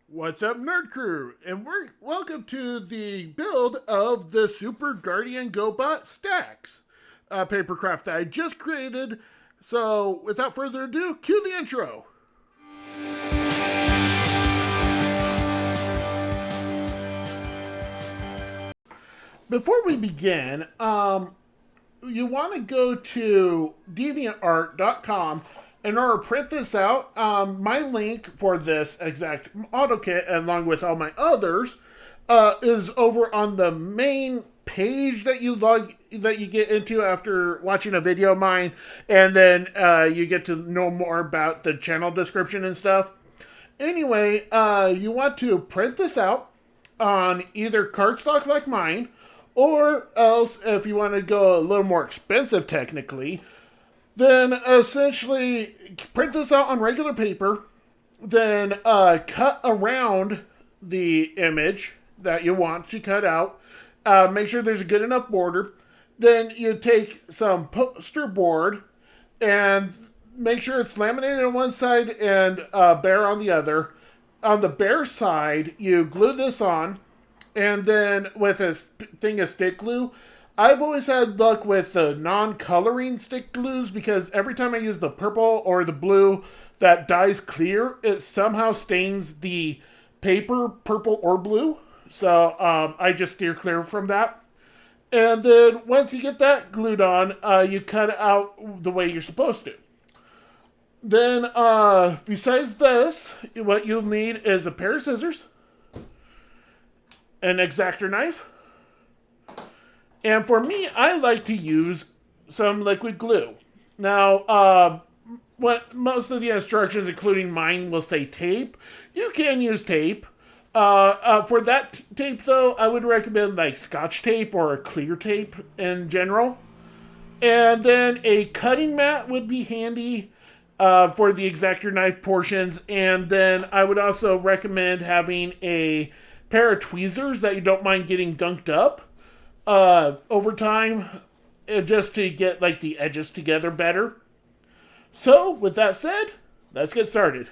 What's up, Nerd Crew? And welcome to the build of the Super Guardian GoBot stacks papercraft that I just created. So, without further ado, cue the intro. Before we begin, you want to go to deviantart.com in order to print this out. My link for this exact model kit, along with all my others, is over on the main page that you get into after watching a video of mine, and then you get to know more about the channel description and stuff. Anyway, you want to print this out on either cardstock like mine, or else if you want to go a little more expensive technically, then essentially print this out on regular paper, then cut around the image that you want to cut out. Make sure there's a good enough border. Then you take some poster board and make sure it's laminated on one side and bare on the other. On the bare side, you glue this on, and then with a thing of stick glue. I've always had luck with the non-coloring stick glues because every time I use the purple or the blue that dyes clear, it somehow stains the paper purple or blue. So I just steer clear from that. And then once you get that glued on, you cut it out the way you're supposed to. Then besides this, what you'll need is a pair of scissors, an X-Acto knife, and for me, I like to use some liquid glue. Now, what most of the instructions, including mine, will say tape. You can use tape. For that tape, though, I would recommend like Scotch tape or a clear tape in general. And then a cutting mat would be handy for the X-Acto knife portions. And then I would also recommend having a pair of tweezers that you don't mind getting gunked up over time, just to get like the edges together better. So with that said, let's get started.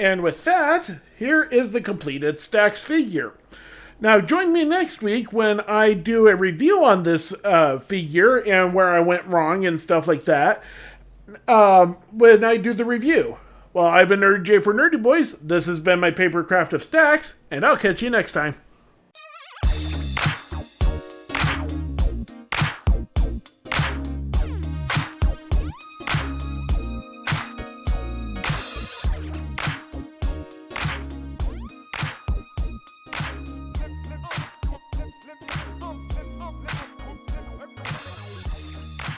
And with that, here is the completed Stax figure. Now, join me next week when I do a review on this figure and where I went wrong and stuff like that when I do the review. Well, I've been Nurdie J for Nurdie Boys. This has been my Papercraft of Stax, and I'll catch you next time.